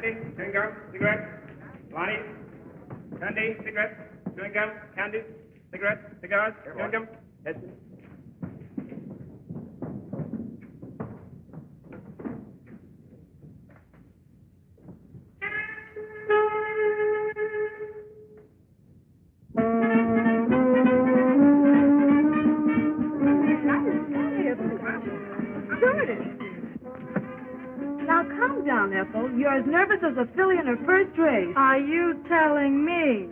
candy, chewing gum, cigarettes. Lonnie, candy, cigarettes, chewing gum, candy, cigarettes, cigars, chewing gum. Yes. Now, calm down, Ethel. You're as nervous as a filly in her first race. Are you telling me?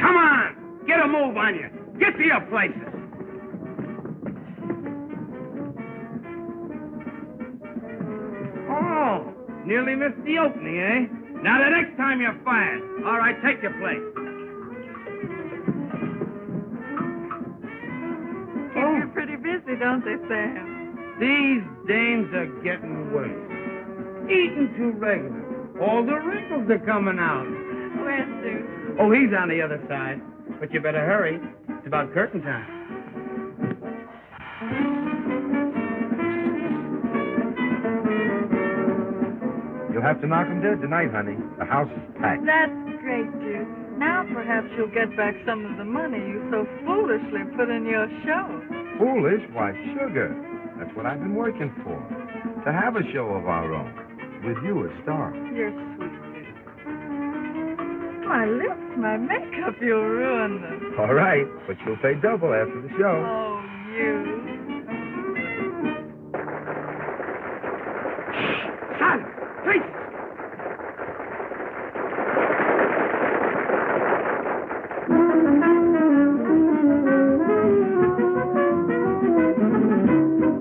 Come on! Get a move on you. Get to your places. Oh, nearly missed the opening, eh? Now the next time you're fired. All right, take your place. Keep you pretty busy, don't they, Sam? These dames are getting worse. Eating too regular. All the wrinkles are coming out. Where's Sue? Oh, he's on the other side. But you better hurry. It's about curtain time. You'll have to knock 'em dead tonight, honey. The house is packed. That's great, Jude. Now perhaps you'll get back some of the money you so foolishly put in your show. Foolish? Why, sugar. That's what I've been working for. To have a show of our own. With you as star. You're sweet, Jude. My lips, my makeup, you'll ruin them. All right, but you'll pay double after the show. Oh, you. Son! Please!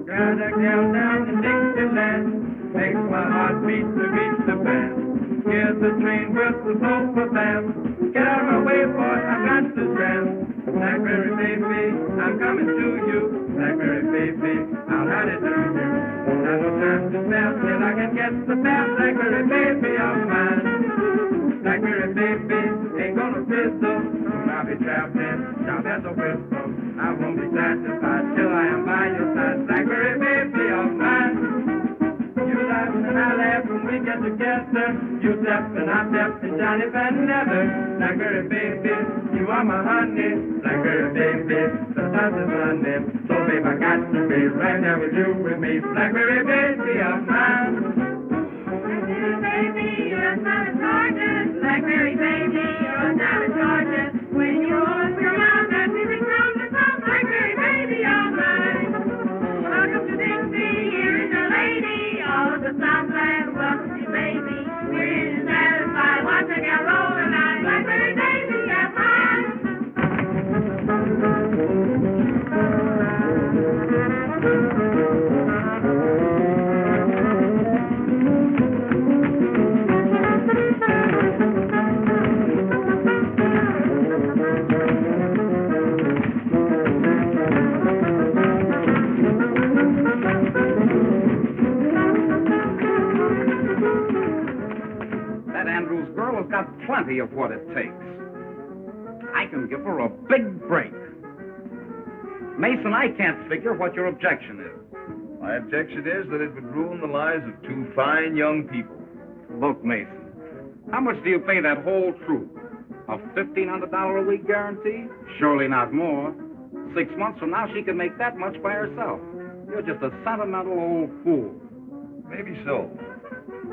Gotta go down to Dixieland. Makes my heart beat to beat the band. Here's the train whistle blow for them. Get out of my way, boy, I've got to stand. Blackberry baby, I'm coming to you. Blackberry baby, I'll hide it through you. Won't have no time to spell till I can get the best Blackberry baby of mine. Blackberry baby, ain't gonna fizzle. Soon I'll be traveling, sharp as a whistle. I won't be satisfied till I am by your side. Blackberry baby of mine. You laugh and I laugh when we get together. You step and I step and Johnny Van Never. Blackberry baby, you are my honey. Blackberry baby, the sun is running. So babe, I got to be right there with you with me. Blackberry baby of mine. Blackberry baby, you're not a Georgia. Blackberry baby, you're not a Georgia. When you open your mouth, that music comes to some. Blackberry baby of mine. Welcome to Dixie, here is your lady. All of the Southland, welcome to baby. We're satisfied, watch a girl roll and I Blackberry baby of mine. That Andrews girl has got plenty of what it takes. I can give her a big break. Mason, I can't figure what your objection is. My objection is that it would ruin the lives of two fine young people. Look, Mason, how much do you pay that whole troupe? A $1,500 a week guarantee? Surely not more. 6 months from now, she can make that much by herself. You're just a sentimental old fool. Maybe so.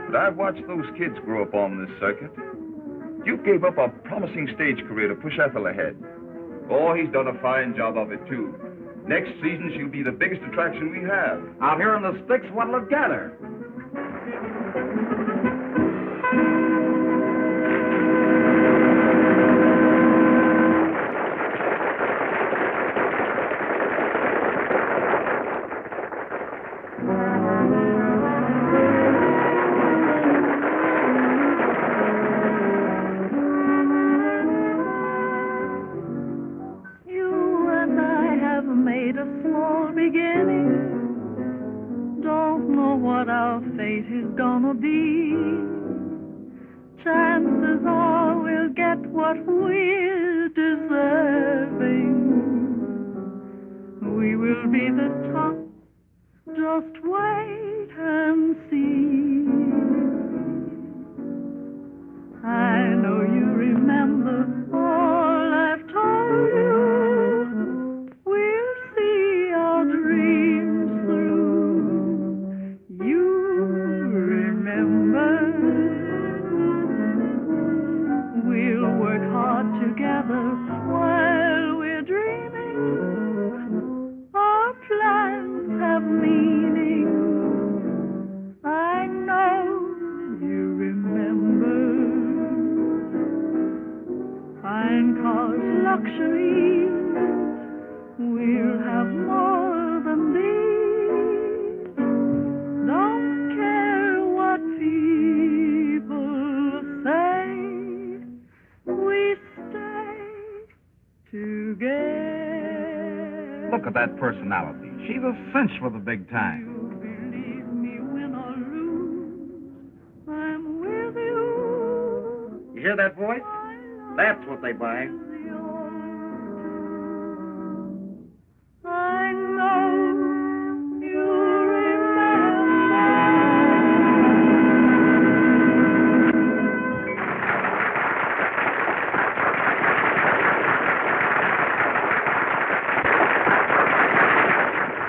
But I've watched those kids grow up on this circuit. You gave up a promising stage career to push Ethel ahead. Oh, he's done a fine job of it, too. Next season, she'll be the biggest attraction we have. Out here in the sticks, what'll it get her? Chances are we'll get what we're deserving. we will be the top. Just wait and see. I know you remember all I've told you. We'll see our dreams through. You remember. We'll work hard together while we're dreaming. Our plans have meaning. I know you remember. Fine cars, luxuries. We'll have more than these. Don't care what people say. We stay together. Look at that personality. She's a cinch for the big time. You believe me, win or lose, I'm with you. You hear that voice? That's what they buy. I know you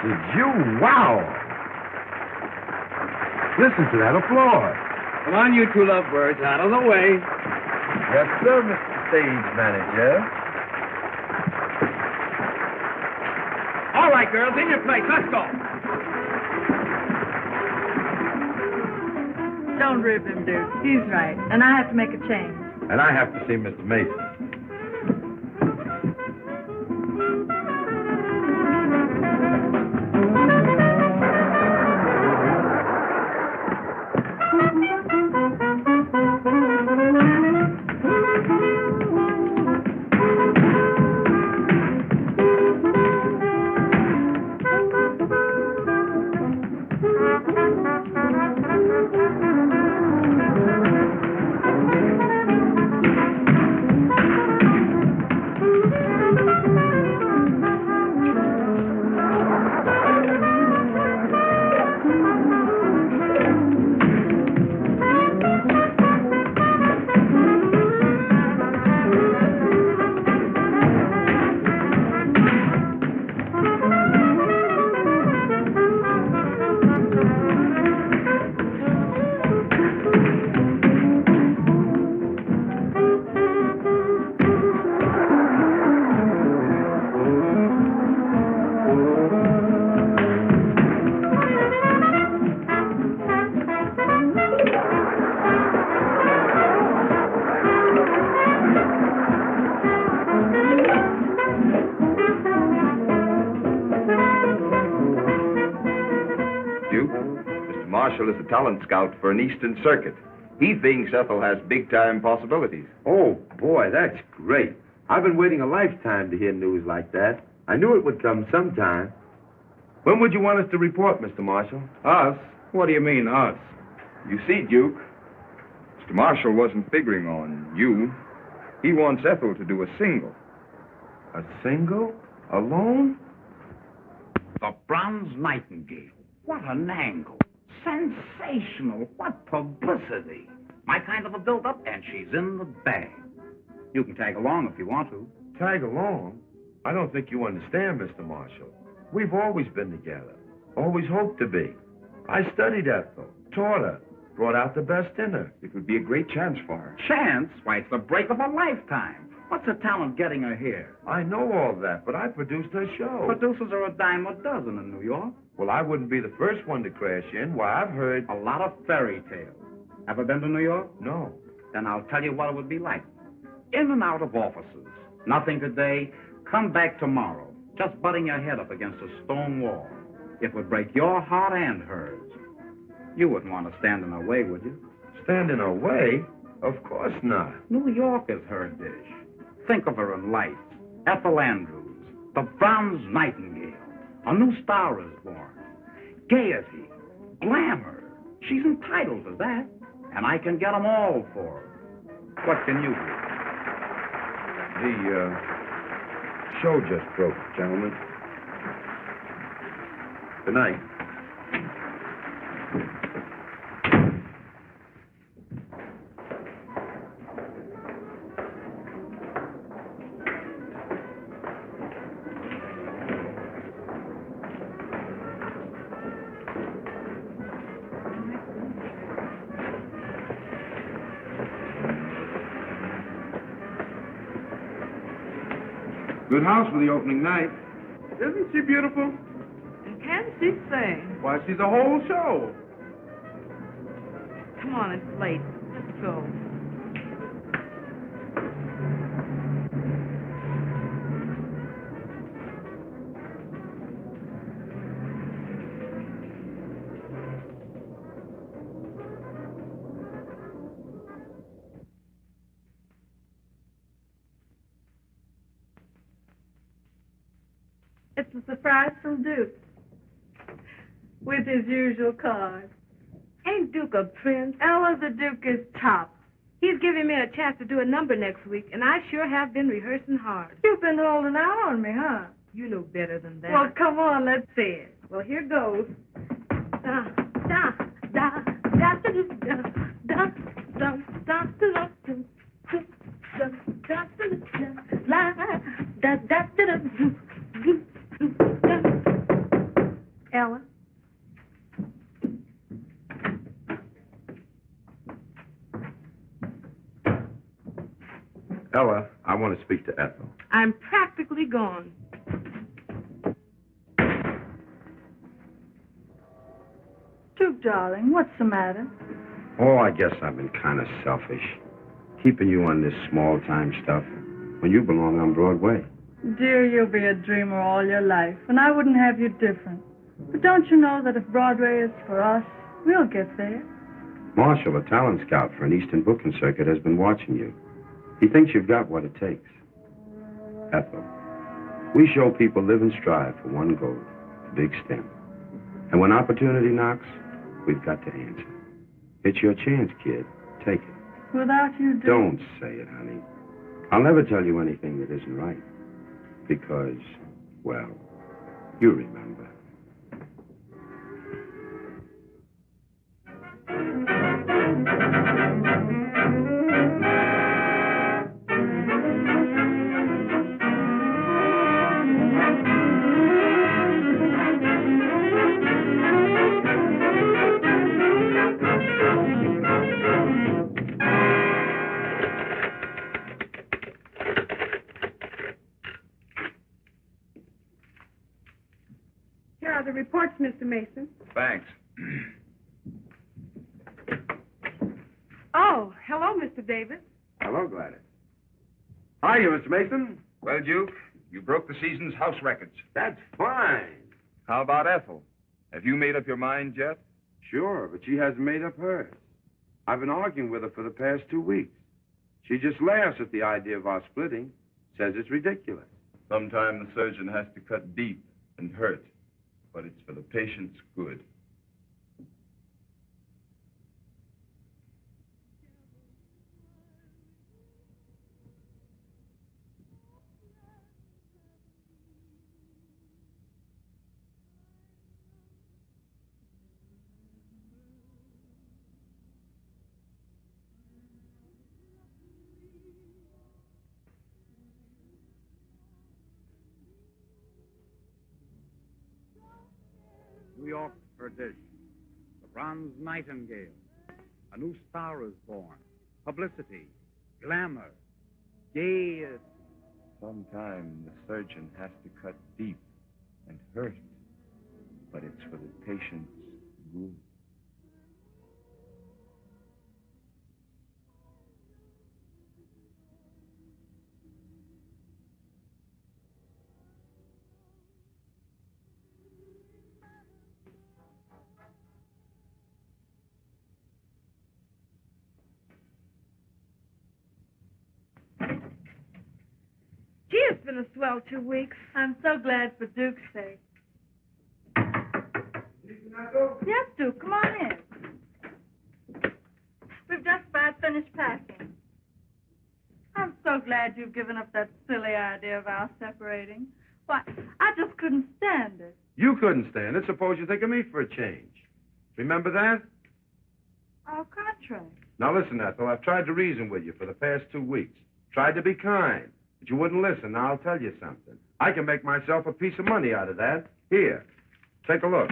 Did you? Wow! Listen to that applause. Come on, you two lovebirds, out of the way. Yes, sir, Mr. Stage Manager. All right, girls, in your place. Let's go. Don't rip him, Duke. He's right. And I have to make a change. And I have to see Mr. Mason. Marshall is a talent scout for an Eastern Circuit. He thinks Ethel has big-time possibilities. Oh, boy, that's great. I've been waiting a lifetime to hear news like that. I knew it would come sometime. When would you want us to report, Mr. Marshall? Us? What do you mean, us? You see, Duke, Mr. Marshall wasn't figuring on you. He wants Ethel to do a single. A single? Alone? The Bronze Nightingale. What an angle. Sensational. What publicity. My kind of a build-up, and she's in the bag. You can tag along if you want to. Tag along? I don't think you understand, Mr. Marshall. We've always been together. Always hoped to be. I studied Ethel, taught her, brought out the best in her. It would be a great chance for her. Chance? Why, it's the break of a lifetime. What's the talent getting her here? I know all that, but I produced her show. Producers are a dime a dozen in New York. Well, I wouldn't be the first one to crash in. Why, I've heard... A lot of fairy tales. Ever been to New York? No. Then I'll tell you what it would be like. In and out of offices. Nothing today. Come back tomorrow. Just butting your head up against a stone wall. It would break your heart and hers. You wouldn't want to stand in her way, would you? Stand in her way? Of course not. New York is her dish. Think of her in lights. Ethel Andrews, the Bronze Nightingale. A new star is born. Gaiety, glamour. She's entitled to that. And I can get them all for her. What can you do? The show just broke, gentlemen. Good night. Good house for the opening night. Isn't she beautiful? And can she sing? Why, she's a whole show. Come on, it's late. Let's go. It's a surprise from Duke. With his usual card. Ain't Duke a prince? Ella, the Duke is top. He's giving me a chance to do a number next week, and I sure have been rehearsing hard. You've been holding out on me, huh? You know better than that. Well, come on, let's see it. Well, here goes. Da, da, da, da, da, da, da, da, da, da, Ella? Ella, I want to speak to Ethel. I'm practically gone. Duke, darling, what's the matter? Oh, I guess I've been kind of selfish. Keeping you on this small-time stuff when you belong on Broadway. Dear, you'll be a dreamer all your life, and I wouldn't have you different. But don't you know that if Broadway is for us, we'll get there? Marshall, a talent scout for an Eastern booking circuit, has been watching you. He thinks you've got what it takes. Ethel, we show people live and strive for one goal, big stem. And when opportunity knocks, we've got to answer. It's your chance, kid. Take it. Without you, Duke. Don't say it, honey. I'll never tell you anything that isn't right. Because, well, you remember. Here are the reports, Mr. Mason. Thanks. Oh, hello, Mr. Davis. Hello, Gladys. Hi, you, Mr. Mason. Well, Duke, you broke the season's house records. That's fine. How about Ethel? Have you made up your mind yet? Sure, but she hasn't made up hers. I've been arguing with her for the past 2 weeks. She just laughs at the idea of our splitting, says it's ridiculous. Sometimes the surgeon has to cut deep and hurt, but it's for the patient's good. New York tradition. The bronze nightingale. A new star is born. Publicity. Glamour. Gaiety. Sometimes the surgeon has to cut deep and hurt, but it's for the patient's good. Gee, it's been a swell 2 weeks. I'm so glad for Duke's sake. Yes, Duke, come on in. We've just about finished packing. I'm so glad you've given up that silly idea of our separating. Why, I just couldn't stand it. You couldn't stand it. Suppose you think of me for a change. Remember that? Our contract. Now listen, Ethel, I've tried to reason with you for the past 2 weeks. Tried to be kind, but you wouldn't listen. Now I'll tell you something. I can make myself a piece of money out of that. Here, take a look.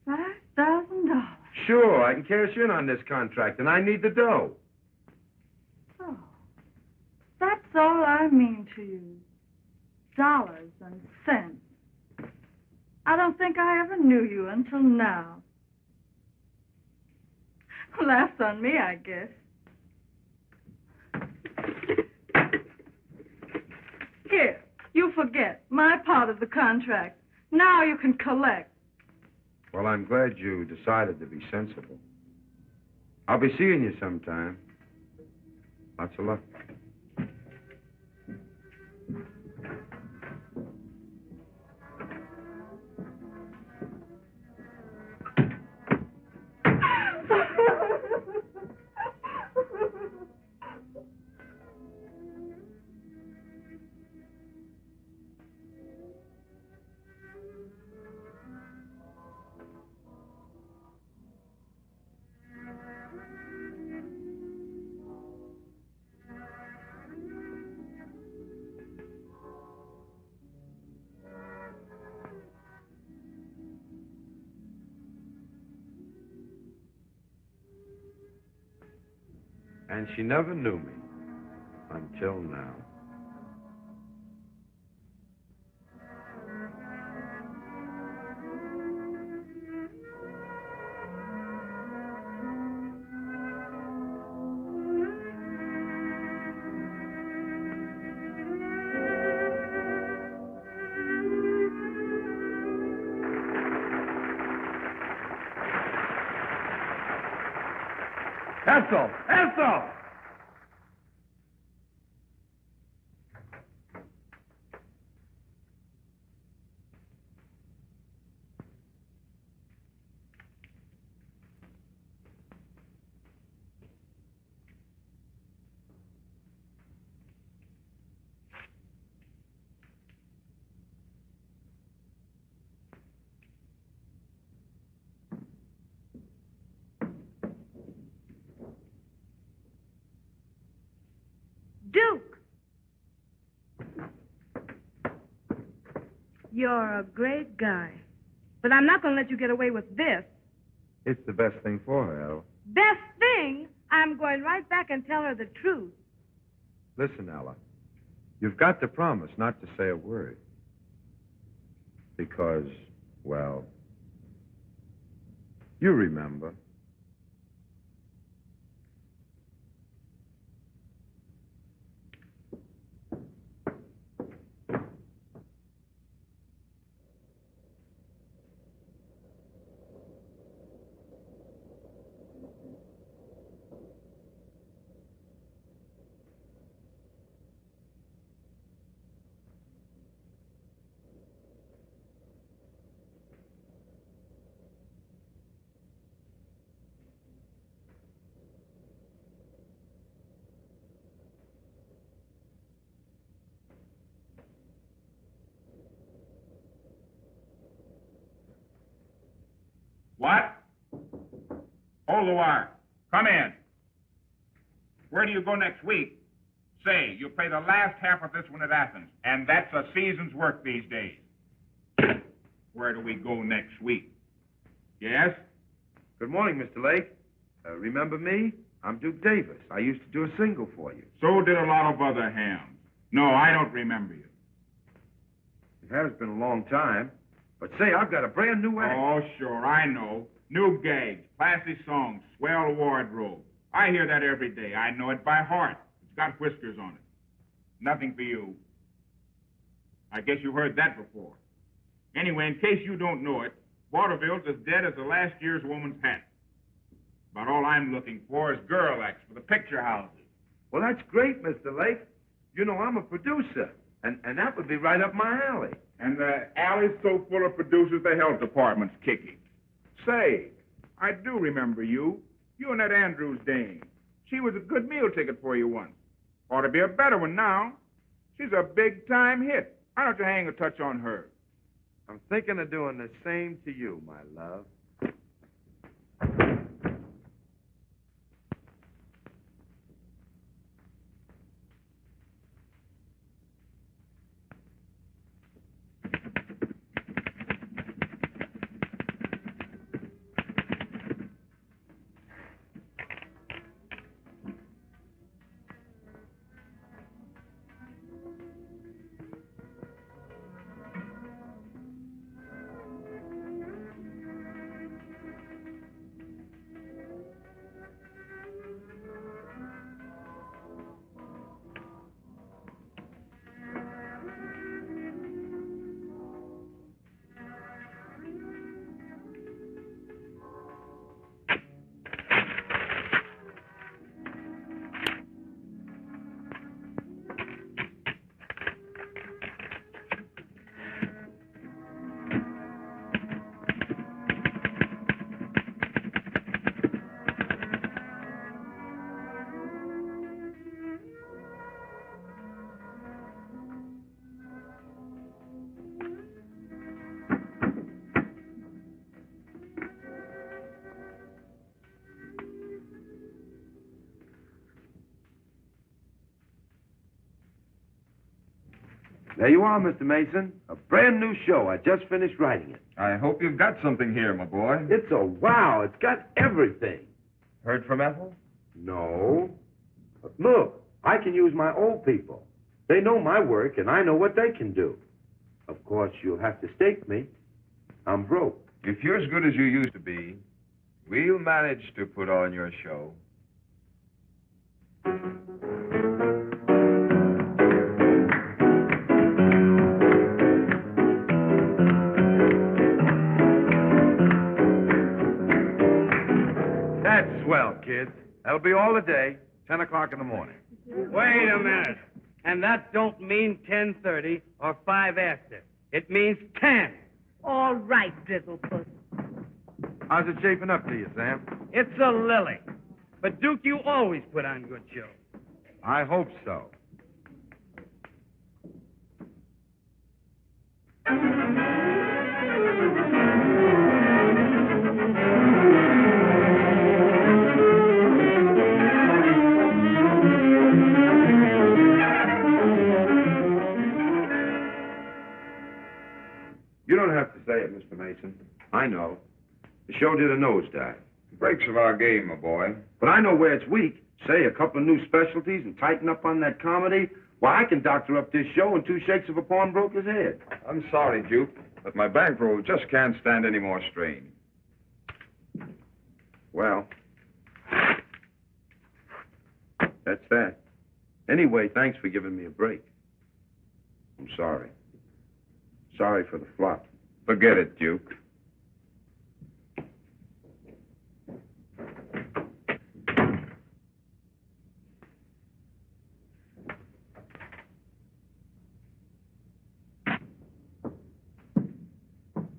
$5,000. Sure, I can cash in on this contract, and I need the dough. Oh, that's all I mean to you. Dollars and cents. I don't think I ever knew you until now. Laughs on me, I guess. Here, you forget my part of the contract. Now you can collect. Well, I'm glad you decided to be sensible. I'll be seeing you sometime. Lots of luck. And she never knew me until now. Ethel! Ethel! Duke! You're a great guy. But I'm not going to let you get away with this. It's the best thing for her, Ella. Best thing? I'm going right back and tell her the truth. Listen, Ella. You've got to promise not to say a word. Because, well, you remember. What? Hold the wire. Come in. Where do you go next week? Say, you play the last half of this one at Athens, and that's a season's work these days. Where do we go next week? Yes? Good morning, Mr. Lake. Remember me? I'm Duke Davis. I used to do a single for you. So did a lot of other hams. No, I don't remember you. It has been a long time. But say, I've got a brand new act. Oh, sure, I know. New gags, classy songs, swell wardrobe. I hear that every day. I know it by heart. It's got whiskers on it. Nothing for you. I guess you heard that before. Anyway, in case you don't know it, Vaudeville's as dead as the last year's woman's hat. About all I'm looking for is girl acts for the picture houses. Well, that's great, Mr. Lake. You know, I'm a producer, and that would be right up my alley. And the alley's so full of producers, the health department's kicking. Say, I do remember you. You and that Andrews dame. She was a good meal ticket for you once. Ought to be a better one now. She's a big-time hit. Why don't you hang a touch on her? I'm thinking of doing the same to you, my love. There you are, Mr. Mason. A brand new show. I just finished writing it. I hope you've got something here, my boy. It's a wow. It's got everything. Heard from Ethel? No. But look, I can use my old people. They know my work, and I know what they can do. Of course, you'll have to stake me. I'm broke. If you're as good as you used to be, we'll manage to put on your show. That's swell, kids. That'll be all the day, 10 o'clock in the morning. Wait a minute. And that don't mean 10:30 or 5 after. It means 10. All right, Drizzlepuss. How's it shaping up to you, Sam? It's a lily. But, Duke, you always put on good shows. I hope so. You don't have to say it, Mr. Mason. I know. The show did a nosedive. Breaks of our game, my boy. But I know where it's weak. Say a couple of new specialties and tighten up on that comedy. Why, I can doctor up this show in 2 shakes of a pawnbroker's head. I'm sorry, Duke, but my bankroll just can't stand any more strain. Well, that's that. Anyway, thanks for giving me a break. I'm sorry. Sorry for the flop. Forget it, Duke.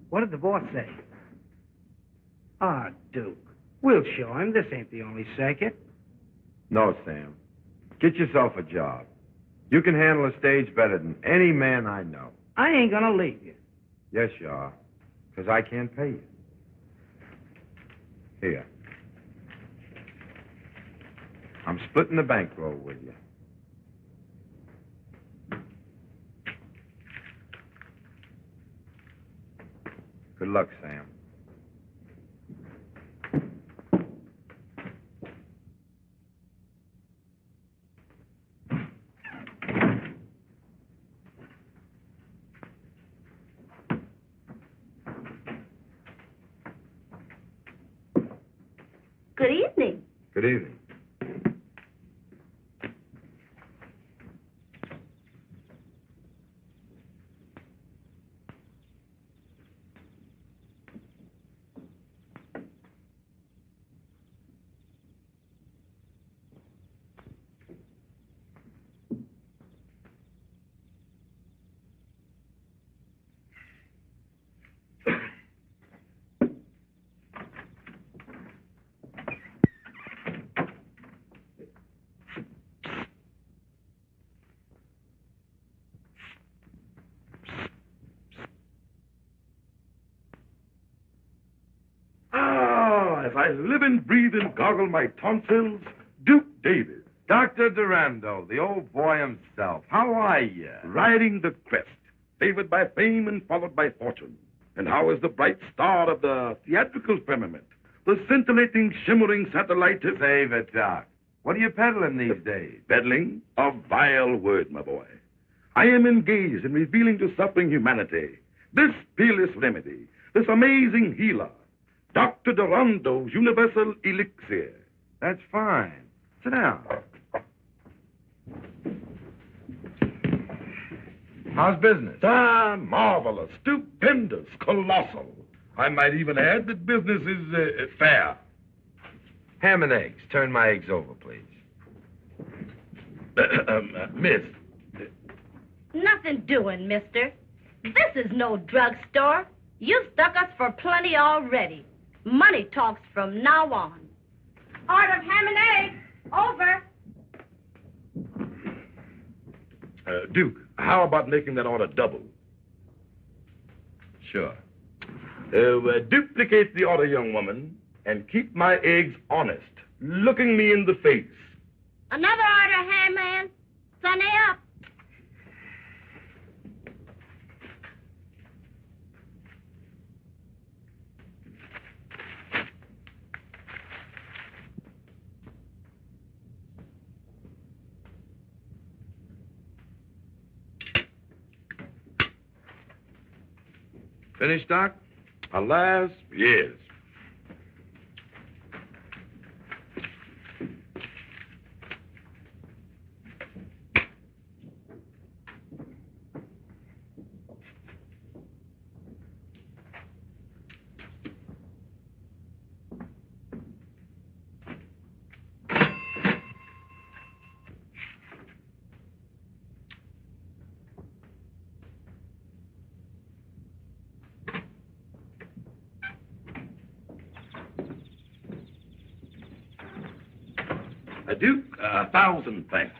What did the boss say? Ah, Duke. We'll show him. This ain't the only circuit. No, Sam. Get yourself a job. You can handle a stage better than any man I know. I ain't gonna leave you. Yes, you are. Because I can't pay you. Here. I'm splitting the bankroll with you. Good luck, Sam. Good evening. Good evening. I live and breathe and gargle my tonsils, Duke Davis. Dr. Durando, the old boy himself. How are you? Riding the crest, favored by fame and followed by fortune. And how is the bright star of the theatrical firmament, the scintillating, shimmering satellite of... Save it, Doc. What are you peddling these days? Peddling? A vile word, my boy. I am engaged in revealing to suffering humanity this peerless remedy, this amazing healer, Dr. Durando's universal elixir. That's fine. Sit down. How's business? Marvelous, stupendous, colossal. I might even add that business is fair. Ham and eggs. Turn my eggs over, please. Miss. Nothing doing, mister. This is no drugstore. You've stuck us for plenty already. Money talks from now on. Order of ham and eggs. Over. Duke, how about making that order double? Sure. Duplicate the order, young woman, and keep my eggs honest, looking me in the face. Another order, ham man. Sunny up. Finished, Doc? Alas, yes. Duke, 1,000 thanks.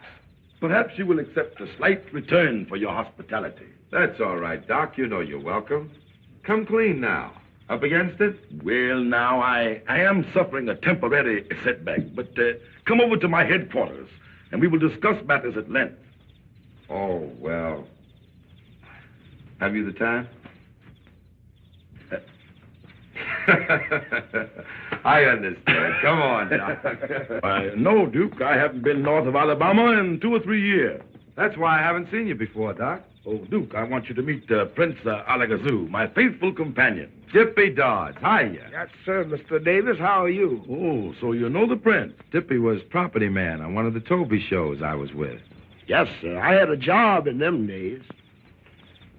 Perhaps you will accept a slight return for your hospitality. That's all right, Doc. You know you're welcome. Come clean now. Up against it? Well, now, I am suffering a temporary setback, but come over to my headquarters, and we will discuss matters at length. Oh, well. Have you the time? I understand. Come on, Doc. No, Duke. I haven't been north of Alabama in 2 or 3 years. That's why I haven't seen you before, Doc. Oh, Duke, I want you to meet Prince Alakazoo, my faithful companion. Dippy Dodds. Hiya. Yes, sir, Mr. Davis. How are you? Oh, so you know the Prince. Dippy was property man on one of the Toby shows I was with. Yes, sir. I had a job in them days.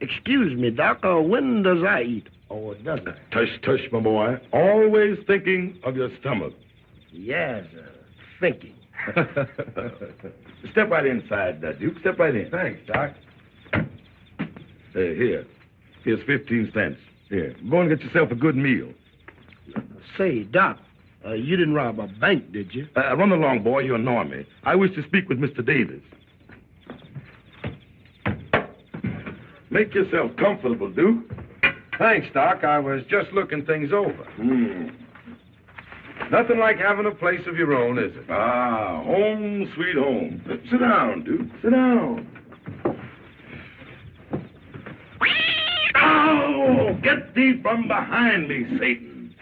Excuse me, Doc, when does I eat? Oh, it doesn't. Tush, tush, my boy. Always thinking of your stomach. Yes, thinking. Step right inside, Duke. Step right in. Thanks, Doc. Here. Here's 15 cents. Here. Go and get yourself a good meal. Say, Doc, you didn't rob a bank, did you? Run along, boy. You annoy me. I wish to speak with Mr. Davis. Make yourself comfortable, Duke. Thanks, Doc. I was just looking things over. Nothing like having a place of your own, is it? Ah, home, sweet home. Sit down, Duke. Sit down. Oh, get thee from behind me, Satan.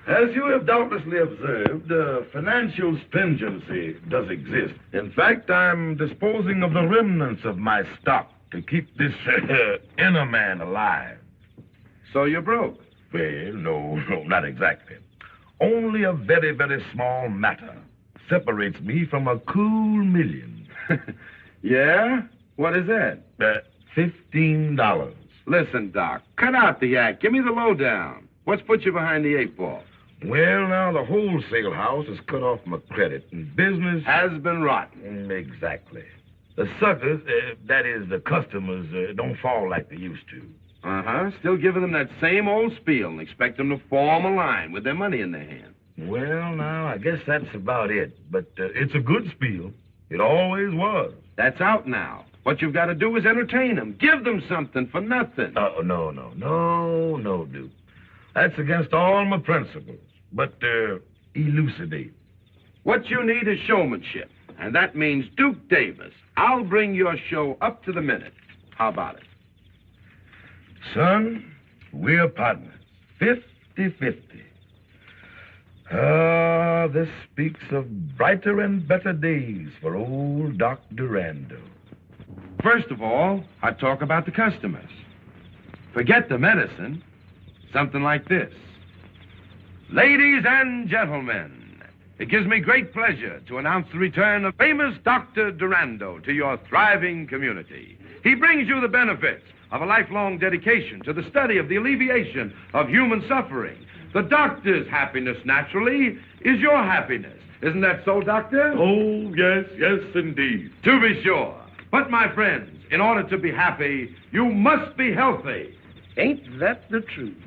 As you have doubtlessly observed, financial stringency does exist. In fact, I'm disposing of the remnants of my stock to keep this inner man alive. So you're broke? Well, no, not exactly. Only a very, very small matter separates me from a cool million. Yeah? What is that? $15. Listen, Doc, cut out the act. Give me the lowdown. What's put you behind the 8 ball? Well, now, the wholesale house has cut off my credit, and business has been rotten. Exactly. The suckers, that is, the customers, don't fall like they used to. Uh-huh. Still giving them that same old spiel and expect them to form a line with their money in their hand. Well, now, I guess that's about it. But it's a good spiel. It always was. That's out now. What you've got to do is entertain them. Give them something for nothing. No, Duke. That's against all my principles. But, elucidate. What you need is showmanship, and that means Duke Davis. I'll bring your show up to the minute. How about it? Son, we're partners. 50-50. Ah, this speaks of brighter and better days for old Doc Durando. First of all, I talk about the customers. Forget the medicine. Something like this. Ladies and gentlemen, it gives me great pleasure to announce the return of famous Dr. Durando to your thriving community. He brings you the benefits of a lifelong dedication to the study of the alleviation of human suffering. The doctor's happiness, naturally, is your happiness. Isn't that so, Doctor? Oh, yes, yes, indeed. To be sure. But, my friends, in order to be happy, you must be healthy. Ain't that the truth?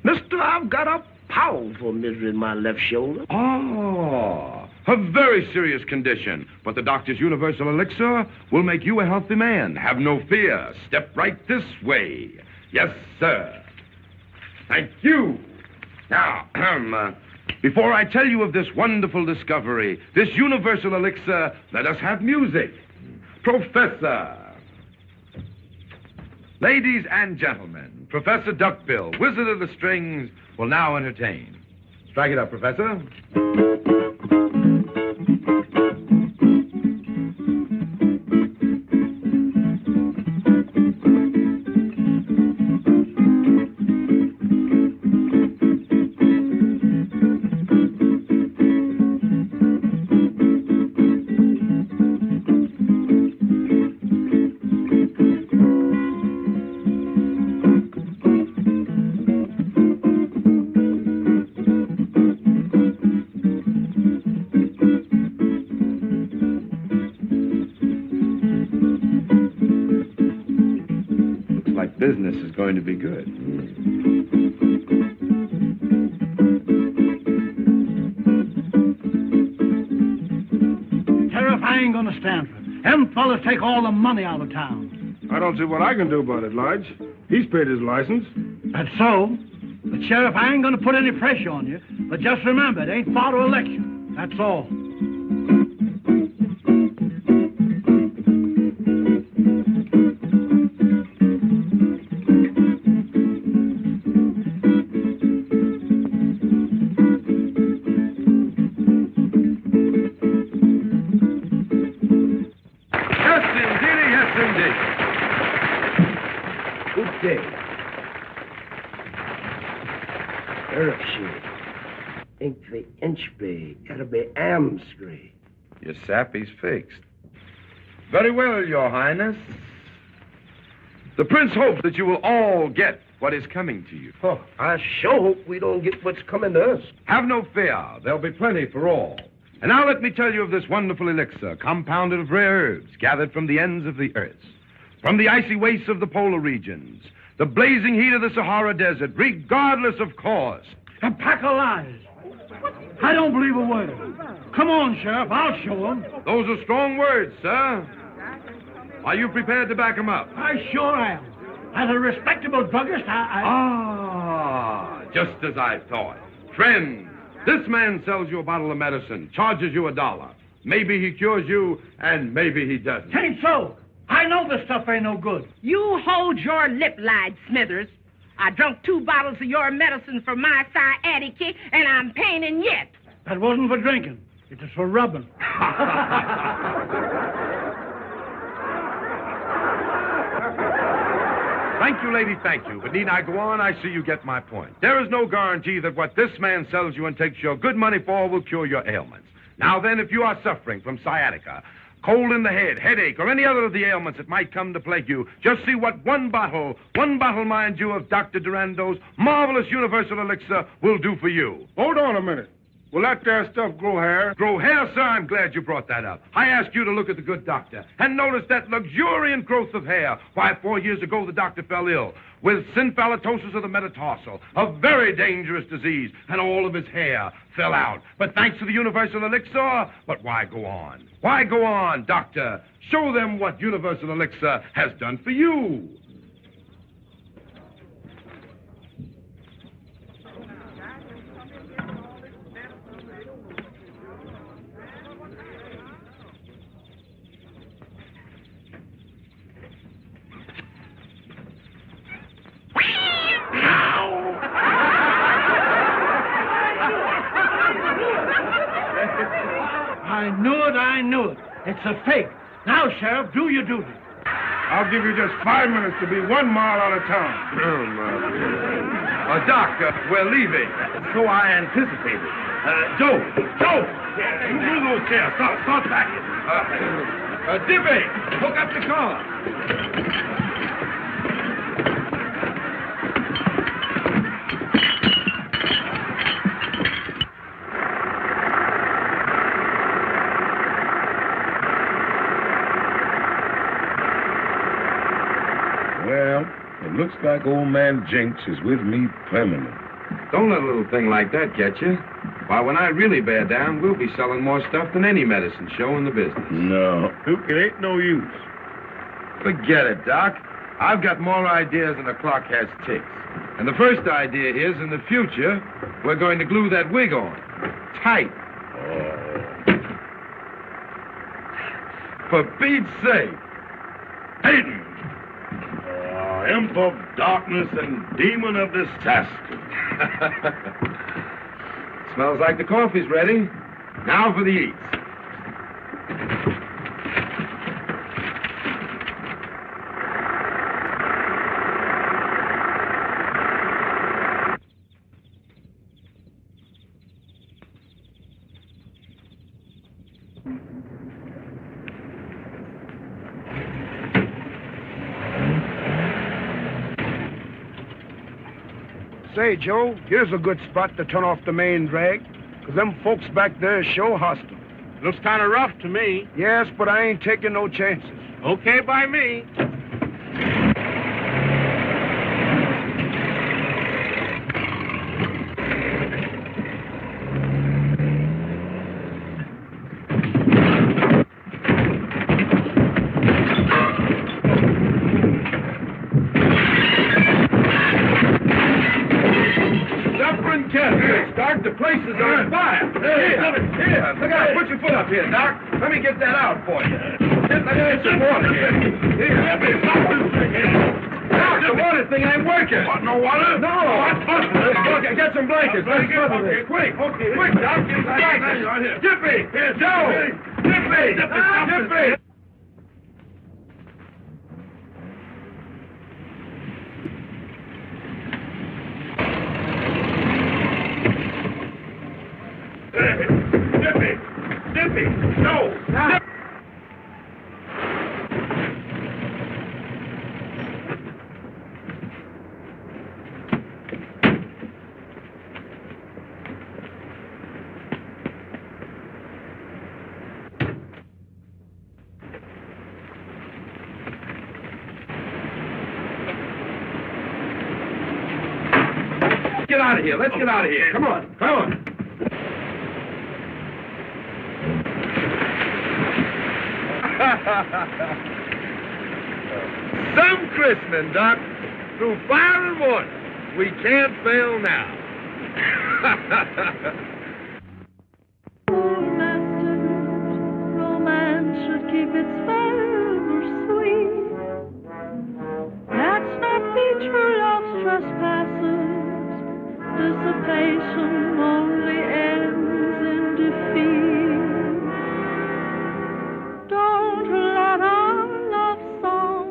Mister, I've got a powerful misery in my left shoulder. Oh, a very serious condition. But the doctor's universal elixir will make you a healthy man. Have no fear. Step right this way. Yes, sir. Thank you. Now, before I tell you of this wonderful discovery, this universal elixir, let us have music. Professor. Ladies and gentlemen, Professor Duckbill, Wizard of the Strings, will now entertain. Strike it up, Professor. Business is going to be good. Sheriff, I ain't gonna stand for it. Them fellas take all the money out of town. I don't see what I can do about it, Lige. He's paid his license. That's so. But, Sheriff, I ain't gonna put any pressure on you. But just remember, it ain't far to election. That's all. Gotta be Amscree. Your sappy's fixed. Very well, Your Highness. The Prince hopes that you will all get what is coming to you. Oh, I sure hope we don't get what's coming to us. Have no fear. There'll be plenty for all. And now let me tell you of this wonderful elixir, compounded of rare herbs gathered from the ends of the earth, from the icy wastes of the polar regions, the blazing heat of the Sahara Desert, regardless of cause. A pack of lies. I don't believe a word. Come on, Sheriff, I'll show them. Those are strong words, sir. Are you prepared to back them up? I sure am. As a respectable druggist, Ah, just as I thought. Friend, this man sells you a bottle of medicine, charges you $1. Maybe he cures you, and maybe he doesn't. Ain't so. I know this stuff ain't no good. You hold your lip, Lige Smithers. I drunk 2 bottles of your medicine for my sciatica, and I'm paining yet. That wasn't for drinking. It was for rubbing. Thank you, lady, thank you. But need I go on? I see you get my point. There is no guarantee that what this man sells you and takes your good money for will cure your ailments. Now then, if you are suffering from sciatica, cold in the head, headache, or any other of the ailments that might come to plague you, just see what one bottle, mind you, of Dr. Durando's marvelous universal elixir will do for you. Hold on a minute. Will that there stuff grow hair? Grow hair, sir? I'm glad you brought that up. I asked you to look at the good doctor and notice that luxuriant growth of hair. Why, 4 years ago, the doctor fell ill with synphallatosis of the metatarsal, a very dangerous disease, and all of his hair fell out. But thanks to the universal elixir, but why go on? Why go on, doctor? Show them what universal elixir has done for you. I knew it. It's a fake. Now, Sheriff, do your duty. I'll give you just 5 minutes to be 1 mile out of town. Doc, we're leaving. So I anticipated. Joe! You move those chairs. Start backing. Dippy, hook up the car. Well, it looks like old man Jinx is with me permanent. Don't let a little thing like that get you. Why, when I really bear down, we'll be selling more stuff than any medicine show in the business. No, it ain't no use. Forget it, Doc. I've got more ideas than the clock has ticks. And the first idea is, in the future, we're going to glue that wig on. Tight. For Pete's sake. Hayden! Imp of darkness and demon of disaster. Smells like the coffee's ready. Now for the eats. Say, Joe, here's a good spot to turn off the main drag, 'cause them folks back there is sure hostile. Looks kind of rough to me. Yes, but I ain't taking no chances. Okay by me. The place is on fire. Here, look out. Put your foot up here, Doc. Let me get that out for you. Let me get some water here. Here, stop this thing here. Doc, the water thing ain't working. What, no water? No. Okay, Get some blankets. Let's smother this. Quick, Doc. Get some blankets. Jiffy. Joe. Jiffy. Dippy! No! Get out of here. Let's get out of here. Come on. Some christening, Doc. Through fire and water. We can't fail now. Romance should keep its fervor sweet. That's not the true love's trespasses. Dissipation only ends in defeat. Don't let our love song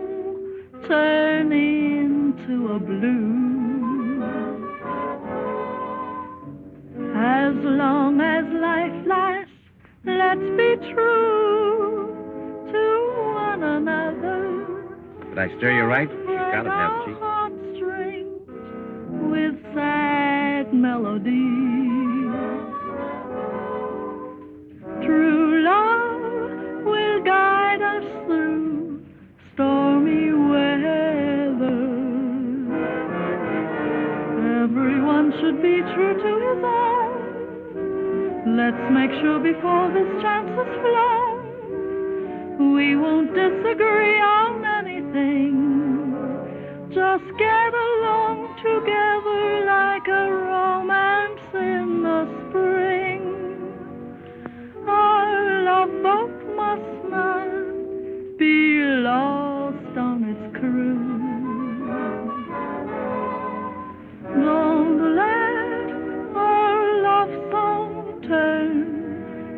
turn into a blues. As long as life lasts, let's be true to one another. Did I stir you right? She's got it, hasn't she? Heartstrings with sad melodies. True love will guide us through stormy weather. Everyone should be true to his own. Let's make sure before this chance is flown, we won't disagree on anything. Just get along together like a romance in the spring. Our love boat must not be lost on its cruise. Don't let our love song turn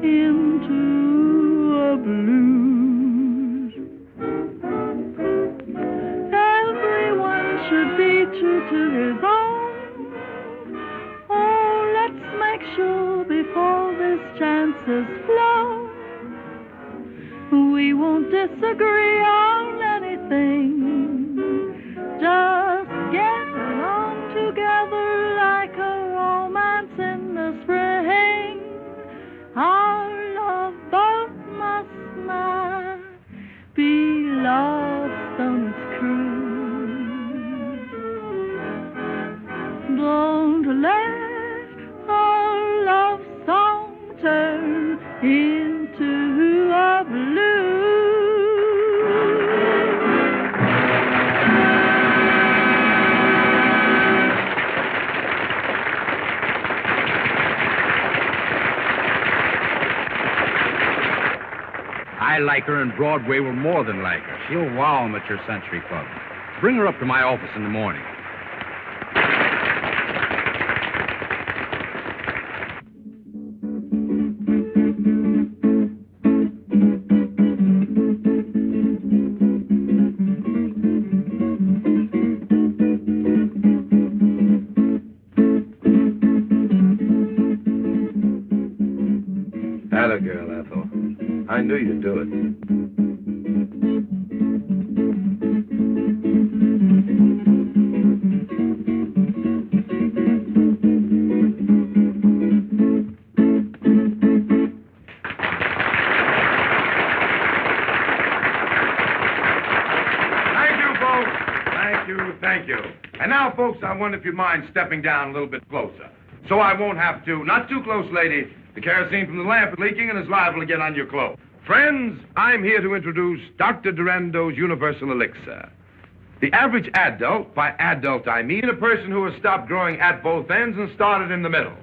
into chances flow. We won't disagree on anything. Just get along together like a romance in the spring. Our love both must not be lost on its cruise. Don't let our love song turn into a blues. I like her, and Broadway will more than like her. She'll wow 'em at your Century Club. Bring her up to my office in the morning. Atta girl, Ethel. I knew you'd do it. Thank you. And now, folks, I wonder if you'd mind stepping down a little bit closer. So I won't have to. Not too close, lady. The kerosene from the lamp is leaking and is liable to get on your clothes. Friends, I'm here to introduce Dr. Durando's Universal Elixir. The average adult, by adult I mean a person who has stopped growing at both ends and started in the middle.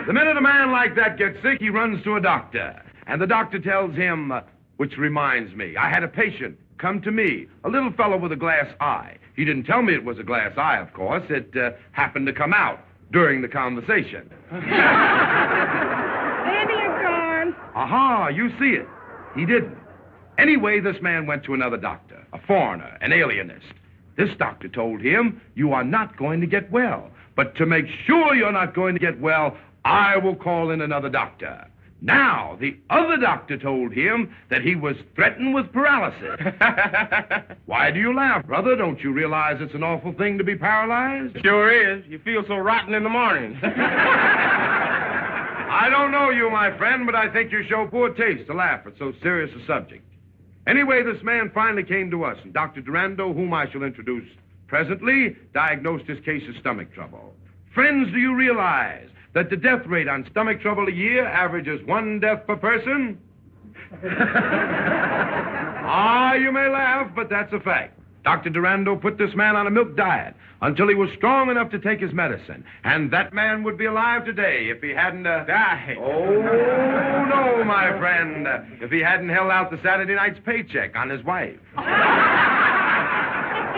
The minute a man like that gets sick, he runs to a doctor. And the doctor tells him, which reminds me, I had a patient come to me, a little fellow with a glass eye. He didn't tell me it was a glass eye, of course. It happened to come out during the conversation. Indian corn. Aha, you see it. He didn't. Anyway, this man went to another doctor, a foreigner, an alienist. This doctor told him, you are not going to get well. But to make sure you're not going to get well, I will call in another doctor. Now, the other doctor told him that he was threatened with paralysis. Why do you laugh, brother? Don't you realize it's an awful thing to be paralyzed? Sure is. You feel so rotten in the morning. I don't know you, my friend, but I think you show poor taste to laugh at so serious a subject. Anyway, this man finally came to us, and Dr. Durando, whom I shall introduce presently, diagnosed his case of stomach trouble. Friends, do you realize that the death rate on stomach trouble a year averages 1 death per person? Ah, you may laugh, but that's a fact. Dr. Durando put this man on a milk diet until he was strong enough to take his medicine. And that man would be alive today if he hadn't died. Oh, no, my friend. If he hadn't held out the Saturday night's paycheck on his wife.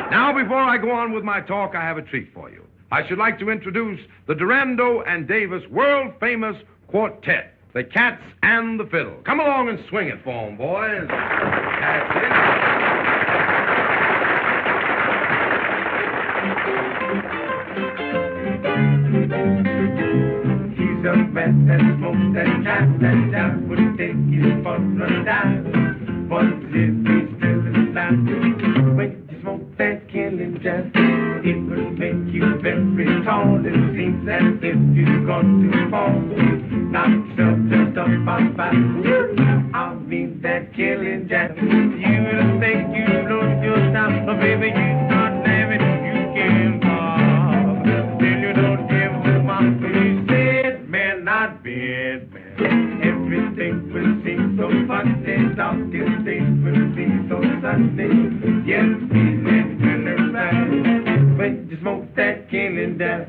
Now, before I go on with my talk, I have a treat for you. I should like to introduce the Durando and Davis world-famous quartet, the Cats and the Fiddle. Come along and swing it for 'em, boys. That's it. He's a man that smokes and jab would take you for a dive. But if he's still alive, when you smoke that killing jab, it will make you very tall. It seems as if you're going to fall. Knock yourself just up on by. I mean that killing jab. You will think you lose your time, but baby, you not having you can talk. Then you don't give a fuck. You said, man, not bad, man. Everything will seem so funny. Darkest days will be so sunny. Yes, we live in the right. When you smoke that killing down.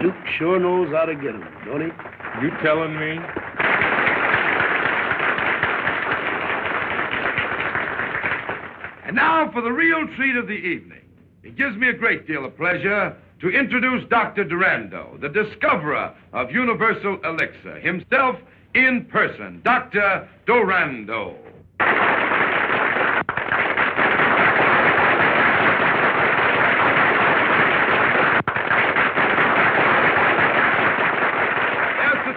Duke sure knows how to get 'em, don't he? You telling me? And now for the real treat of the evening. It gives me a great deal of pleasure to introduce Dr. Durando, the discoverer of universal elixir, himself in person, Dr. Durando.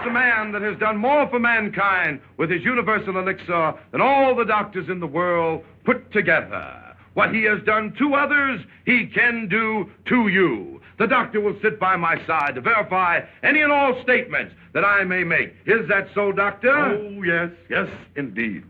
A man that has done more for mankind with his universal elixir than all the doctors in the world put together. What he has done to others, he can do to you. The doctor will sit by my side to verify any and all statements that I may make. Is that so, Doctor? Oh, yes, yes, indeed.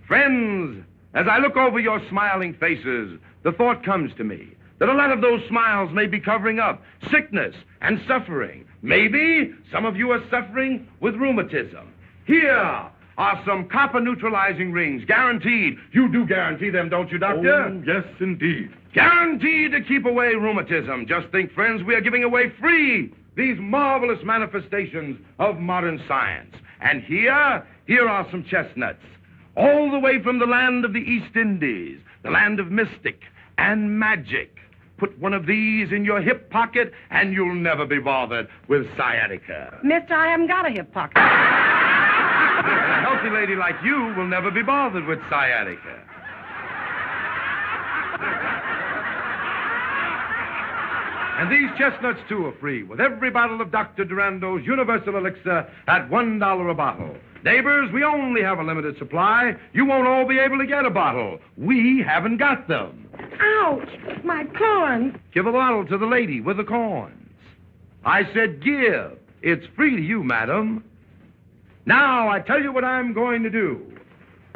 Friends, as I look over your smiling faces, the thought comes to me that a lot of those smiles may be covering up sickness and suffering. Maybe some of you are suffering with rheumatism. Here are some copper neutralizing rings, guaranteed. You do guarantee them, don't you, Doctor? Oh, yes, indeed. Guaranteed to keep away rheumatism. Just think, friends, we are giving away free these marvelous manifestations of modern science. And here are some chestnuts, all the way from the land of the East Indies, the land of mystic and magic. Put one of these in your hip pocket, and you'll never be bothered with sciatica. Mister, I haven't got a hip pocket. A healthy lady like you will never be bothered with sciatica. And these chestnuts, too, are free, with every bottle of Dr. Durando's Universal Elixir at $1 a bottle. Neighbors, we only have a limited supply. You won't all be able to get a bottle. We haven't got them. Ouch! My corn. Give a bottle to the lady with the corns. I said give. It's free to you, madam. Now, I tell you what I'm going to do.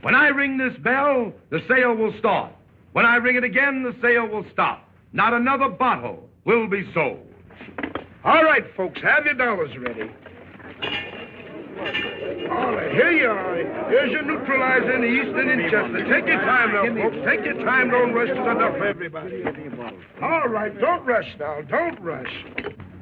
When I ring this bell, the sale will start. When I ring it again, the sale will stop. Not another bottle will be sold. All right, folks, have your dollars ready. All right, here you are. Here's your neutralizer in the Eastern and Chestnut. Take your time now, folks. Take your time. Don't rush. There's enough for everybody. All right, don't rush now. Don't rush.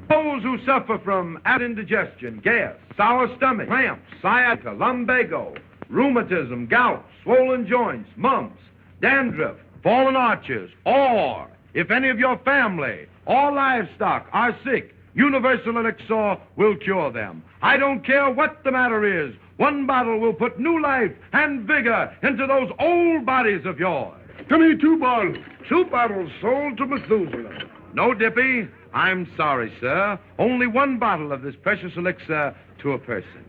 Those who suffer from indigestion, gas, sour stomach, cramps, sciatica, lumbago, rheumatism, gout, swollen joints, mumps, dandruff, fallen arches, or if any of your family or livestock are sick, Universal Elixir will cure them. I don't care what the matter is. One bottle will put new life and vigor into those old bodies of yours. Come here, 2 bottles. 2 bottles sold to Methuselah. No, Dippy. I'm sorry, sir. Only 1 bottle of this precious elixir to a person.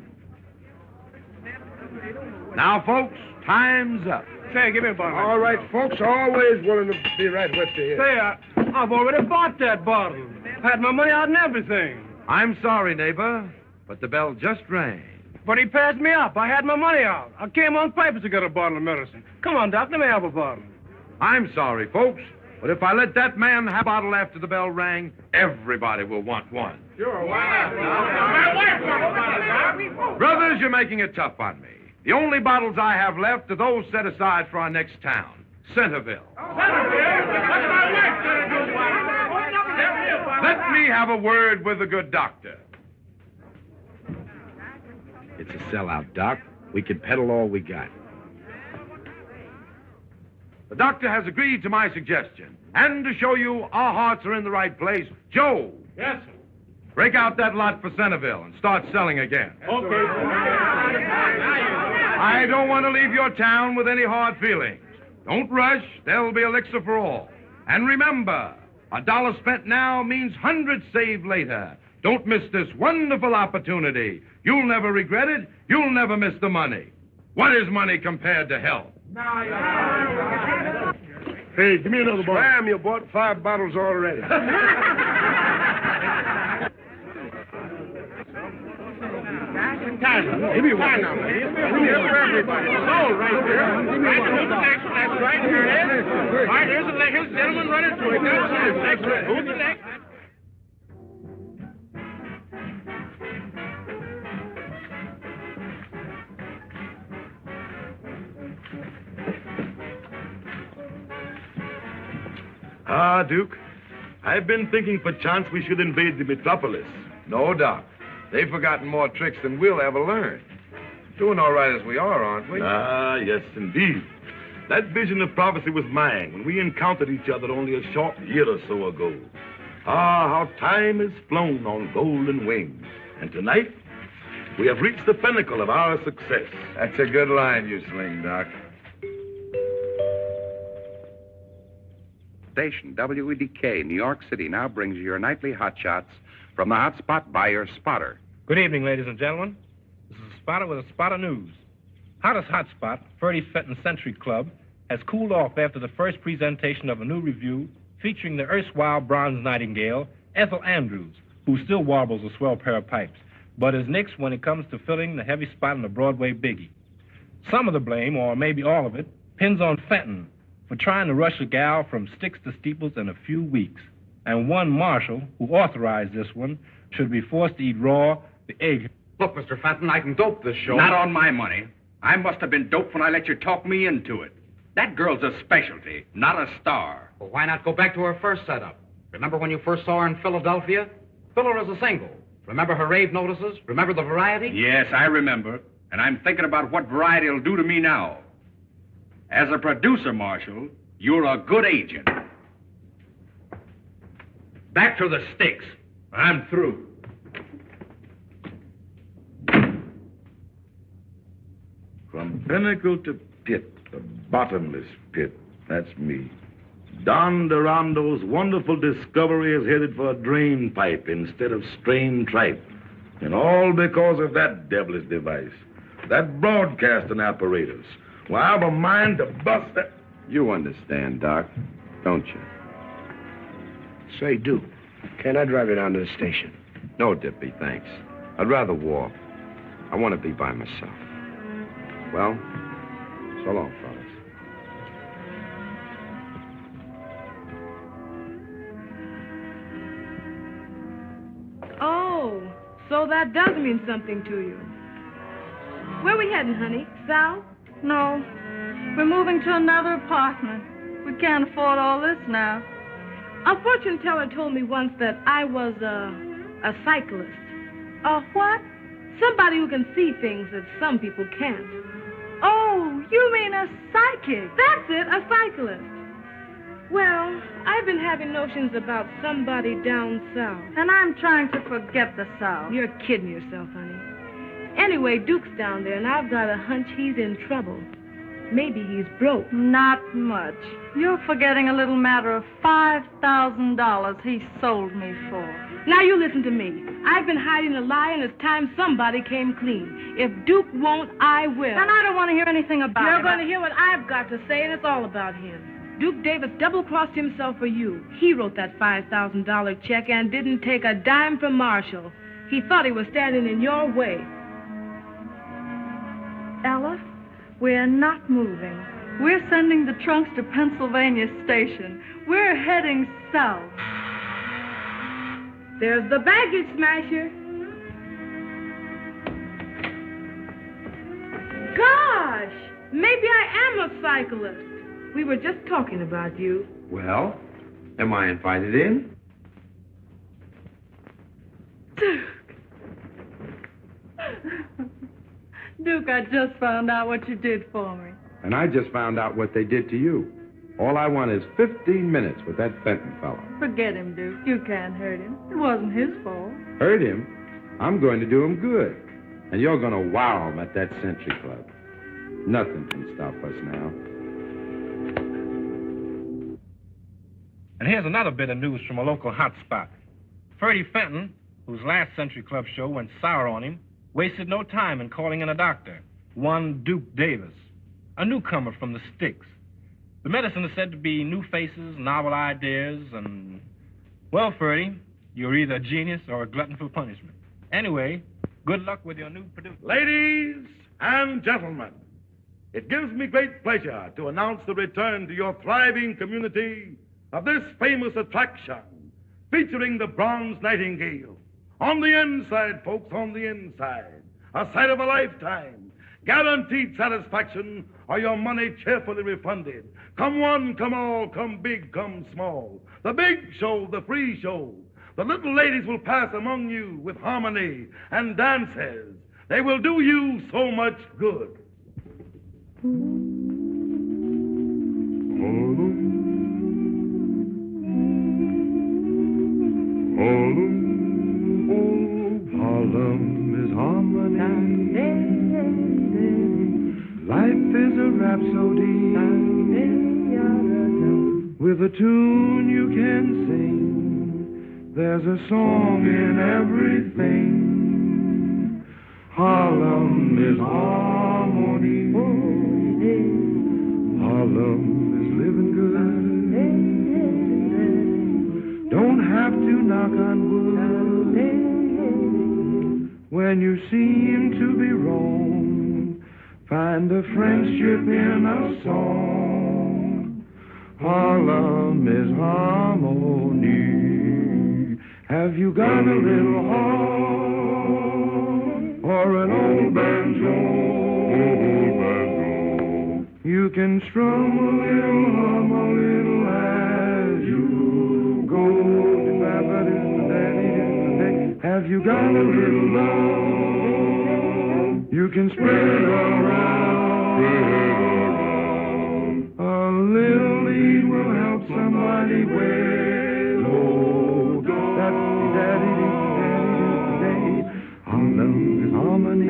Now, folks, time's up. Say, give me a bottle. All right, folks, always willing to be right with you. Say, I've already bought that bottle. Had my money out and everything. I'm sorry, neighbor, but the bell just rang. But he passed me up. I had my money out. I came on purpose to get a bottle of medicine. Come on, Doc, let me have a bottle. I'm sorry, folks, but if I let that man have a bottle after the bell rang, everybody will want one. Sure, why not? Brothers, you're making it tough on me. The only bottles I have left are those set aside for our next town, Centerville. Let me have a word with the good doctor. It's a sellout, Doc. We can peddle all we got. The doctor has agreed to my suggestion. And to show you our hearts are in the right place, Joe. Yes, sir. Break out that lot for Centerville and start selling again. Okay. I don't want to leave your town with any hard feelings. Don't rush. There'll be elixir for all. And remember, $1 spent now means hundreds saved later. Don't miss this wonderful opportunity. You'll never regret it. You'll never miss the money. What is money compared to health? Hey, give me another bottle. Slam, you bought 5 bottles already. Give me one. Here for everybody. Oh, right there. That's right. Here it is. All right, here's the leg. Here's the gentleman running through it. That's right. Who's the next? Ah, Duke, I've been thinking perchance we should invade the metropolis. No, Doc. They've forgotten more tricks than we'll ever learn. Doing all right as we are, aren't we? Ah, yes, indeed. That vision of prophecy was mine when we encountered each other only a short year or so ago. Ah, how time has flown on golden wings. And tonight, we have reached the pinnacle of our success. That's a good line you sling, Doc. Station WEDK, New York City, now brings you your nightly hot shots from the hot spot by your spotter. Good evening, ladies and gentlemen. This is a spotter with a spot of news. Hottest hot spot, Ferdy Fenton Century Club, has cooled off after the first presentation of a new review featuring the erstwhile bronze nightingale, Ethel Andrews, who still warbles a swell pair of pipes, but is nixed when it comes to filling the heavy spot in the Broadway biggie. Some of the blame, or maybe all of it, pins on Fenton for trying to rush a gal from sticks to steeples in a few weeks. And one Marshall, who authorized this one, should be forced to eat raw the egg. Look, Mr. Fenton, I can dope this show. Not on my money. I must have been doped when I let you talk me into it. That girl's a specialty, not a star. Well, why not go back to her first setup? Remember when you first saw her in Philadelphia? Fill her as a single. Remember her rave notices? Remember the variety? Yes, I remember. And I'm thinking about what variety will do to me now. As a producer, Marshall, you're a good agent. Back to the sticks. I'm through. From pinnacle to pit, the bottomless pit, that's me. Don Durando's wonderful discovery is headed for a drain pipe instead of strained tripe. And all because of that devilish device, that broadcasting apparatus. Well, I've a mind to bust that. You understand, Doc, don't you? Say, Duke, can I drive you down to the station? No, Dippy, thanks. I'd rather walk. I want to be by myself. Well, so long, fellas. Oh, so that does mean something to you. Where we heading, honey? South? No. We're moving to another apartment. We can't afford all this now. A fortune teller told me once that I was a cyclist. A what? Somebody who can see things that some people can't. Oh, you mean a psychic? That's it, a cyclist. Well, I've been having notions about somebody down south. And I'm trying to forget the South. You're kidding yourself, honey. Anyway, Duke's down there, and I've got a hunch he's in trouble. Maybe he's broke. Not much. You're forgetting a little matter of $5,000 he sold me for. Now you listen to me. I've been hiding a lie, and it's time somebody came clean. If Duke won't, I will. And I don't want to hear anything about it. You're going to hear what I've got to say, and it's all about him. Duke Davis double-crossed himself for you. He wrote that $5,000 check and didn't take a dime from Marshall. He thought he was standing in your way. Ella, we're not moving. We're sending the trunks to Pennsylvania Station. We're heading south. There's the baggage smasher. Gosh, maybe I am a cyclist. We were just talking about you. Well, am I invited in? Duke, I just found out what you did for me. And I just found out what they did to you. All I want is 15 minutes with that Fenton fellow. Forget him, Duke. You can't hurt him. It wasn't his fault. Hurt him? I'm going to do him good. And you're going to wow him at that Century Club. Nothing can stop us now. And here's another bit of news from a local hot spot. Ferdy Fenton, whose last Century Club show went sour on him, wasted no time in calling in a doctor, one Duke Davis, a newcomer from the sticks. The medicine is said to be new faces, novel ideas, and... Well, Ferdy, you're either a genius or a glutton for punishment. Anyway, good luck with your new producer. Ladies and gentlemen, it gives me great pleasure to announce the return to your thriving community of this famous attraction, featuring the Bronze Nightingale. On the inside, folks, on the inside. A sight of a lifetime. Guaranteed satisfaction or your money cheerfully refunded. Come one, come all, come big, come small. The big show, the free show. The little ladies will pass among you with harmony and dances. They will do you so much good. Harlem is harmony. Life is a rhapsody. With a tune you can sing. There's a song in everything. Harlem is harmony. Harlem is living good. Don't have to knock on wood when you seem to be wrong. Find a friendship in a song. Harlem is harmony. Have you got a little harp or an old banjo? You can strum a little, hum a little as you go. Have you got a little love? You can spread it around. A little lead will help somebody way low. Harlem is harmony.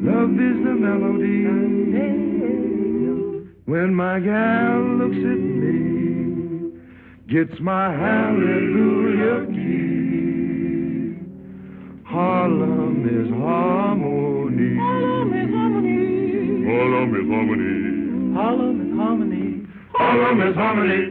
Love is the melody. When my gal looks at me, gets my hallelujah key. Harlem is harmony. Harlem is harmony. Harlem is harmony. Harlem is harmony. Harlem is harmony.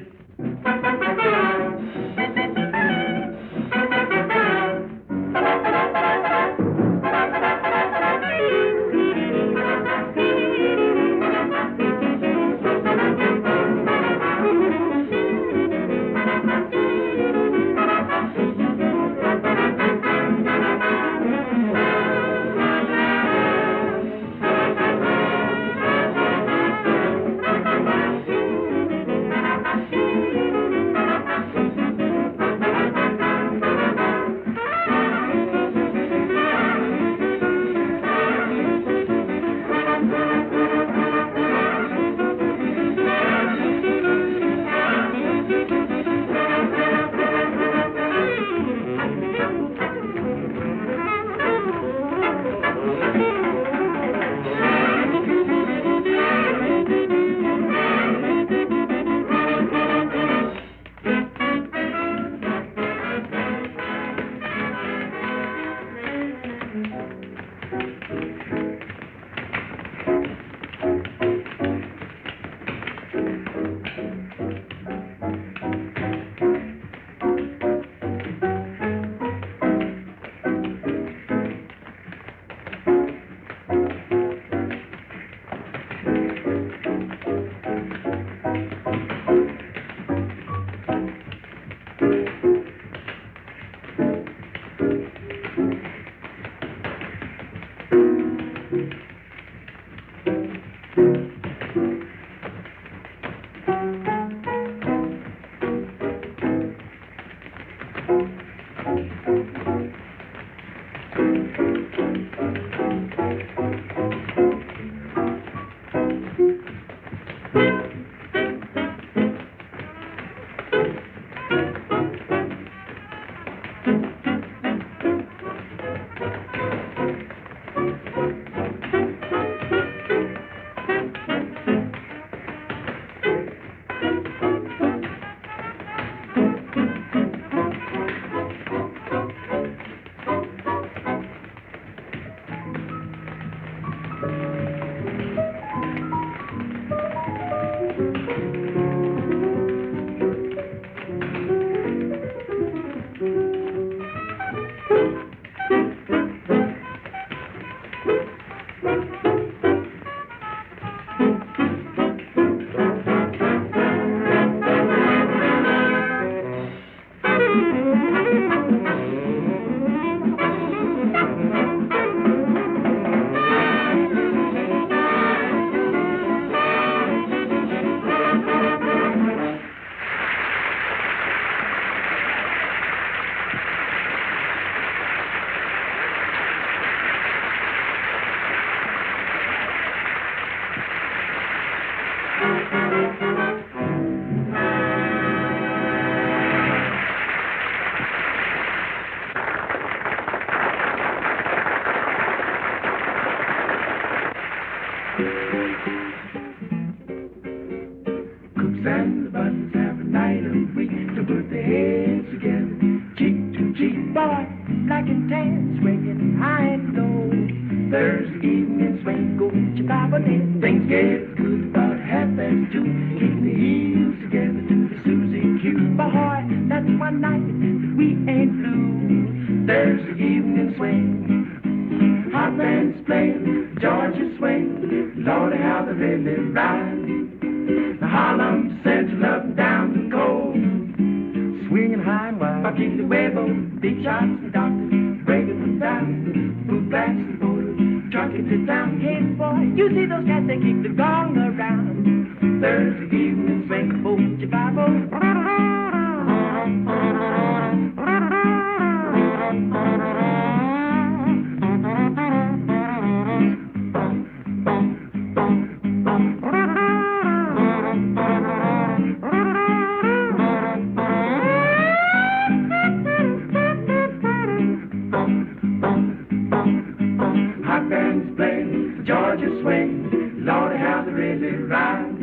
boy, black and tan, swinging high and low. Thursday evening swing, go get your Bible in. Things get good about 2:30. Keep the heels together to the Susie Q. Boy, that's one night we ain't blue. Thursday evening swing, hot bands playing, Georgia swing. Lordy, how they really ride. The Harlem Central up and down the coast, swinging high and wide. Bucking the Webo, big shots and doctors, breaking them down. Boot blacks and borders, trucking to town. Hey boy, you see those cats, they keep the gong around. Thursday evening swing, hold your Bible. Hot bands play, Georgia swing, Lordy, how they really ride.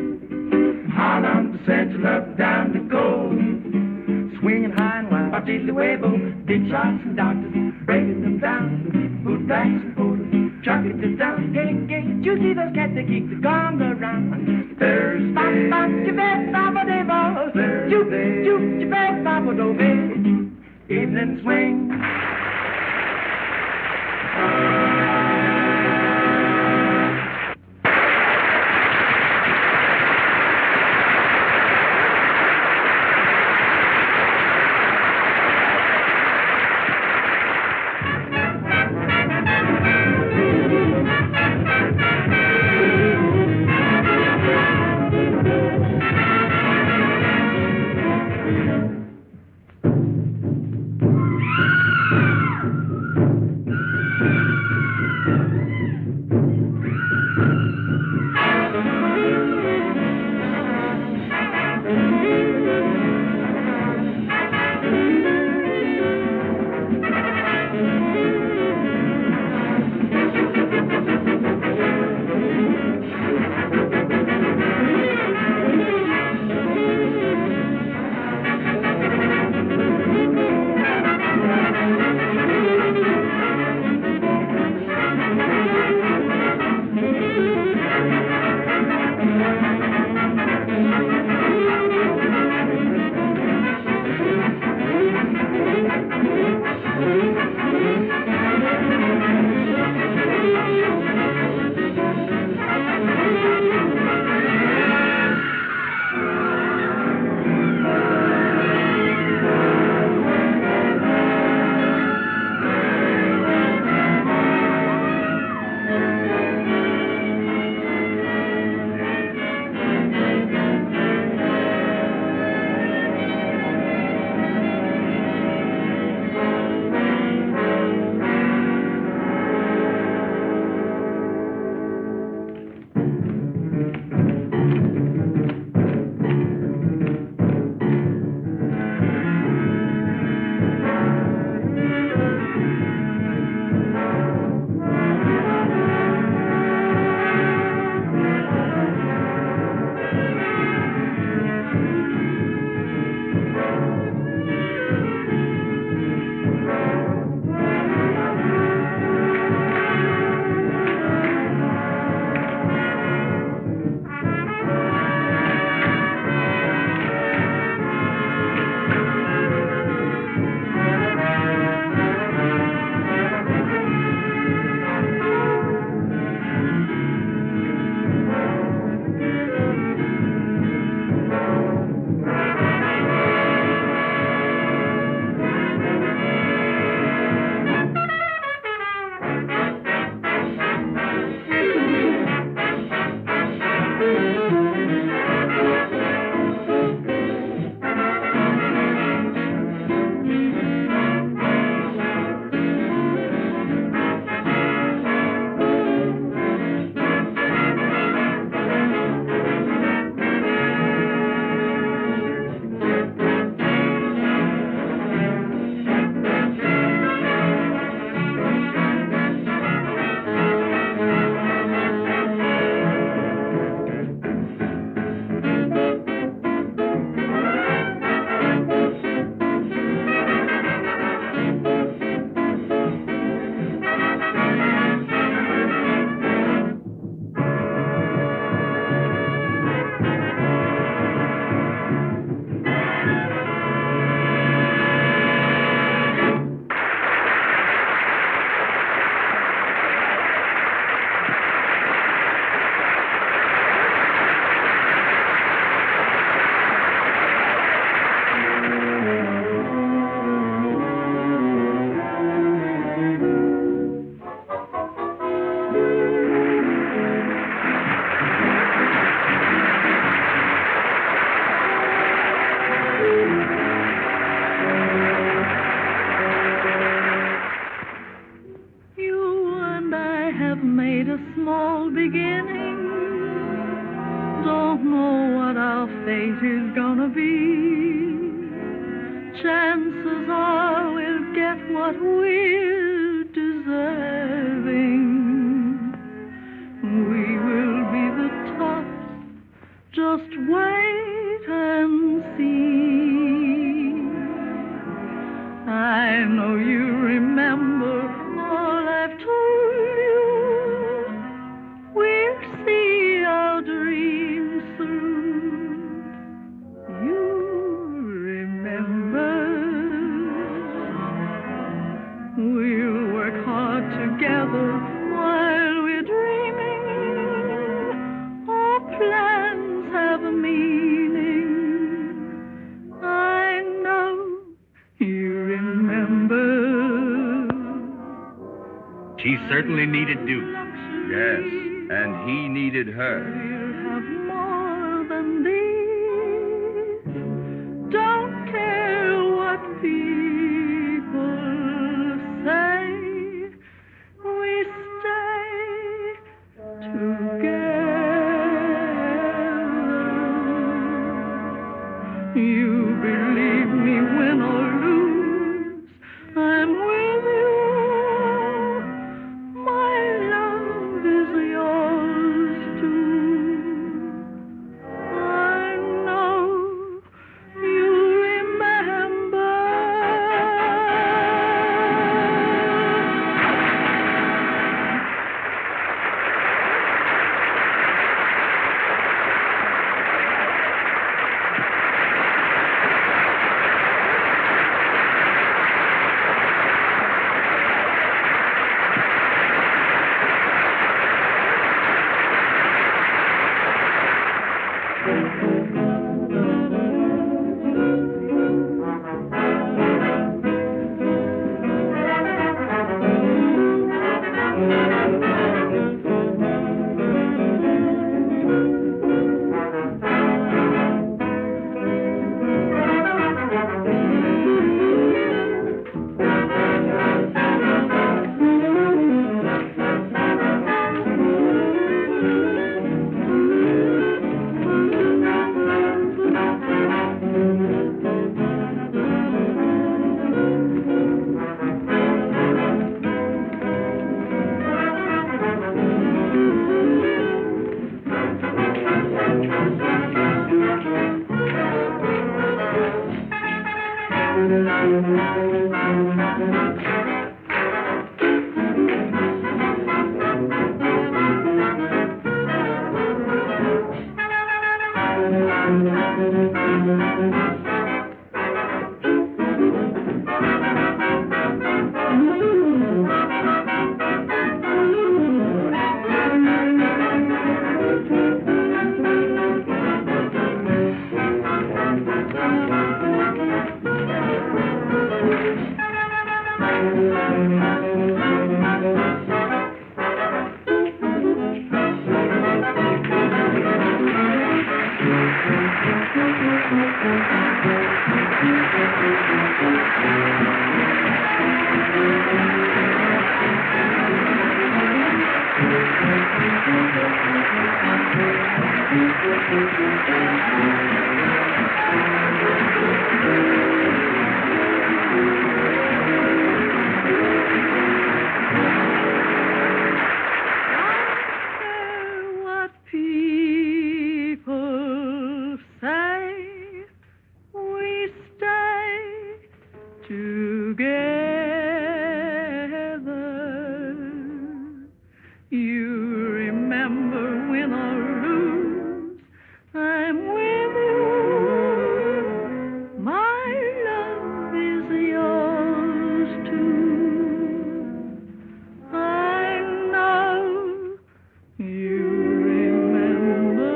Harlem Central up down the coast, swinging high and wide. Diddly Webo, big shots and doctors, breaking them down. Boot blacks and borders, trucking to town. Hey, you see those cats, they keep the gong around. Thursday, bop, bop, you bet, bop, they ball. Juke, juke, you bet, bop, no bed. Evening swing. what we're deserving. We will be the tops, just wait and see. I know you remember all I've told you. We'll see our dreams through. You remember. We'll work hard together while we're dreaming. Our plans have a meaning. I know you remember. She certainly needed Duke. Yes, and he needed her. We'll have more than these. Don't care what people say. We stay together. You believe me, win or lose, I'm with you. My love is yours too. I know you remember. What people say, we stay together. You remember, win or lose, I'm with you. My love is yours too. I know you remember.